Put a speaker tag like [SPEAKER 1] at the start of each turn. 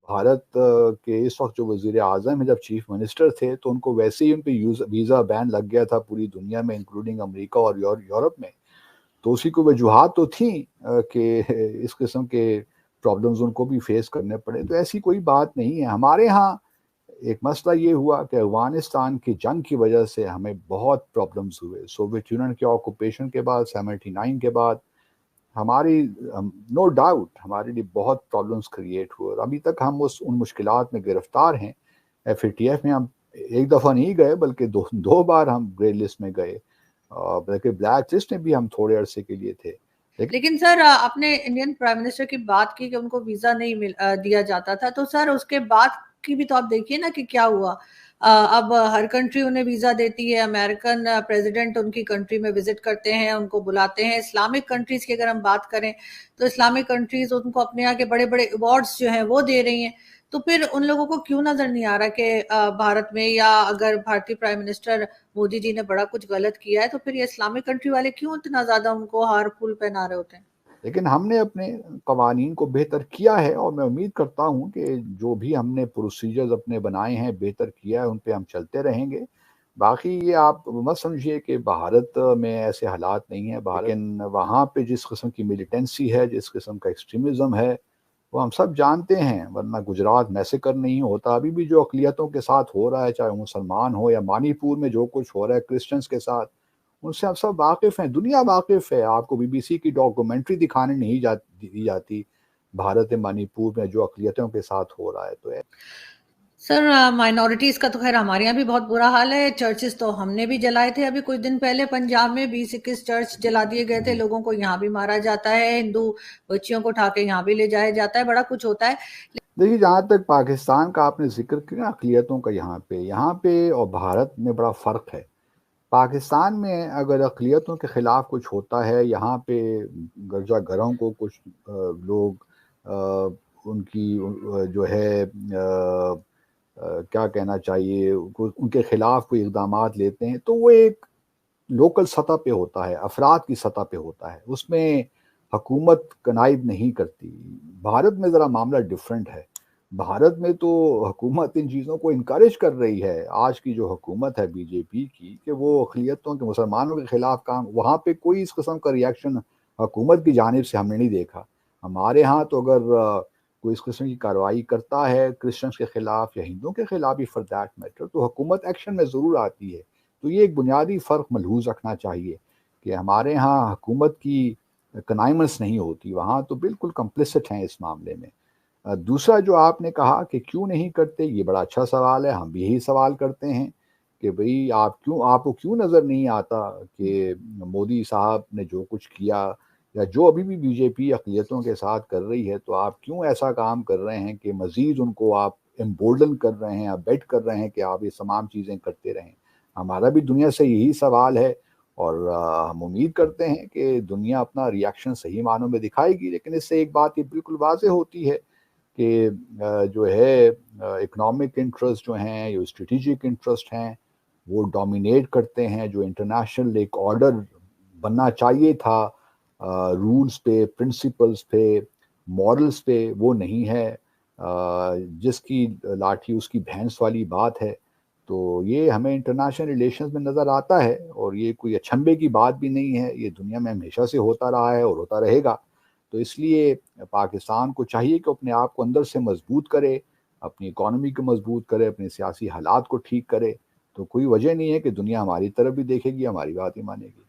[SPEAKER 1] بھارت کے اس وقت جو وزیر اعظم ہیں جب چیف منسٹر تھے تو ان کو ویسے ہی ان پہ ویزا بین لگ گیا تھا پوری دنیا میں انکلوڈنگ امریکہ اور یورپ میں. تو اسی کو وجوہات تو تھیں کہ اس قسم کے پرابلمز ان کو بھی فیس کرنے پڑے. تو ایسی کوئی بات نہیں ہے. ہمارے ہاں ایک مسئلہ یہ ہوا کہ افغانستان کی جنگ کی وجہ سے ہمیں بہت پرابلمز ہوئے. سوویت یونین کے آکوپیشن کے بعد 79 کے بعد ہماری نو ڈاؤٹ ہمارے لیے بہت پرابلمز کریٹ ہوئے. اور ابھی تک ہم ان مشکلات میں گرفتار ہیں. FATF میں ہم ایک دفعہ نہیں گئے بلکہ دو بار ہم گرے لسٹ میں گئے، بلکہ بلیک لسٹ میں بھی ہم تھوڑے عرصے کے لیے تھے.
[SPEAKER 2] لیکن سر آپ نے انڈین پرائم منسٹر کی بات کی کہ ان کو ویزا نہیں دیا جاتا تھا، تو سر اس کے بعد کی بھی تو آپ دیکھیے نا کہ کیا ہوا. اب ہر کنٹری انہیں ویزا دیتی ہے. امریکن پریزیڈنٹ ان کی کنٹری میں وزٹ کرتے ہیں، ان کو بلاتے ہیں. اسلامک کنٹریز کی اگر ہم بات کریں تو اسلامک کنٹریز ان کو اپنے آگے بڑے بڑے ایوارڈز جو ہیں وہ دے رہی ہیں. تو پھر ان لوگوں کو کیوں نظر نہیں آ رہا کہ بھارت میں، یا اگر بھارتی پرائم منسٹر مودی جی نے بڑا کچھ غلط کیا ہے تو پھر یہ اسلامک کنٹری والے کیوں اتنا زیادہ ان کو ہار پھول پہنا رہے ہوتے ہیں؟
[SPEAKER 1] لیکن ہم نے اپنے قوانین کو بہتر کیا ہے، اور میں امید کرتا ہوں کہ جو بھی ہم نے پروسیجرز اپنے بنائے ہیں بہتر کیا ہے، ان پہ ہم چلتے رہیں گے. باقی یہ آپ مت سمجھیے کہ بھارت میں ایسے حالات نہیں ہیں. لیکن وہاں پہ جس قسم کی ملیٹنسی ہے، جس قسم کا ایکسٹریمزم ہے، وہ ہم سب جانتے ہیں. ورنہ گجرات میسیکر نہیں ہوتا. ابھی بھی جو اقلیتوں کے ساتھ ہو رہا ہے، چاہے مسلمان ہو یا منی پور میں جو کچھ ہو رہا ہے کرسچنس کے ساتھ، ان سے آپ سب واقف ہیں. دنیا واقف ہے. آپ کو BBC کی ڈاکومنٹری دکھانے نہیں دی جاتی بھارت منی پور میں جو اقلیتوں کے ساتھ ہو رہا ہے. تو
[SPEAKER 2] سر مائنورٹیز کا تو خیر ہمارے یہاں بھی بہت برا حال ہے. چرچز تو ہم نے بھی جلائے تھے ابھی کچھ دن پہلے. پنجاب میں 20-21 چرچ جلا دیے گئے تھے. لوگوں کو یہاں بھی مارا جاتا ہے. ہندو بچیوں کو اٹھا کے یہاں بھی لے جایا جاتا ہے. بڑا کچھ ہوتا ہے.
[SPEAKER 1] دیکھیے، جہاں تک پاکستان کا آپ نے ذکر کیا اقلیتوں کا، یہاں پہ اور بھارت میں بڑا فرق ہے. پاکستان میں اگر اقلیتوں کے خلاف کچھ ہوتا ہے، یہاں پہ گرجا گھروں کو کچھ لوگ ان کی جو ہے کیا کہنا چاہیے، ان کے خلاف کوئی اقدامات لیتے ہیں تو وہ ایک لوکل سطح پہ ہوتا ہے، افراد کی سطح پہ ہوتا ہے. اس میں حکومت کنائب نہیں کرتی. بھارت میں ذرا معاملہ ڈیفرنٹ ہے. بھارت میں تو حکومت ان چیزوں کو انکریج کر رہی ہے. آج کی جو حکومت ہے BJP کی، کہ وہ اقلیتوں کے مسلمانوں کے خلاف کام، وہاں پہ کوئی اس قسم کا ریاکشن حکومت کی جانب سے ہم نے نہیں دیکھا. ہمارے ہاں تو اگر کوئی اس قسم کی کارروائی کرتا ہے کرسچنس کے خلاف یا ہندوؤں کے خلاف بھی فار دیٹ میٹر، تو حکومت ایکشن میں ضرور آتی ہے. تو یہ ایک بنیادی فرق ملحوظ رکھنا چاہیے کہ ہمارے ہاں حکومت کی کنائمنس نہیں ہوتی، وہاں تو بالکل کمپلسٹ ہیں اس معاملے میں. دوسرا جو آپ نے کہا کہ کیوں نہیں کرتے، یہ بڑا اچھا سوال ہے. ہم بھی یہی سوال کرتے ہیں کہ بھئی آپ کو کیوں نظر نہیں آتا کہ مودی صاحب نے جو کچھ کیا، یا جو ابھی بھی BJP اقلیتوں کے ساتھ کر رہی ہے، تو آپ کیوں ایسا کام کر رہے ہیں کہ مزید ان کو آپ امبولڈن کر رہے ہیں، آپ بیٹ کر رہے ہیں کہ آپ یہ تمام چیزیں کرتے رہیں. ہمارا بھی دنیا سے یہی سوال ہے، اور ہم امید کرتے ہیں کہ دنیا اپنا ریاکشن صحیح معنوں میں دکھائے گی. لیکن اس سے ایک بات یہ بالکل واضح ہوتی ہے کہ جو ہے اکنامک انٹرسٹ جو ہیں، جو اسٹریٹجک انٹرسٹ ہیں، وہ ڈومینیٹ کرتے ہیں. جو انٹرنیشنل ایک آرڈر بننا چاہیے تھا رولز پہ، پرنسپلز پہ، مورلز پہ، وہ نہیں ہے. جس کی لاٹھی اس کی بھینس والی بات ہے. تو یہ ہمیں انٹرنیشنل ریلیشنز میں نظر آتا ہے، اور یہ کوئی اچھنبے کی بات بھی نہیں ہے. یہ دنیا میں ہمیشہ سے ہوتا رہا ہے اور ہوتا رہے گا. تو اس لیے پاکستان کو چاہیے کہ اپنے آپ کو اندر سے مضبوط کرے، اپنی اکانومی کو مضبوط کرے، اپنے سیاسی حالات کو ٹھیک کرے. تو کوئی وجہ نہیں ہے کہ دنیا ہماری طرف بھی دیکھے گی، ہماری بات ہی مانے گی.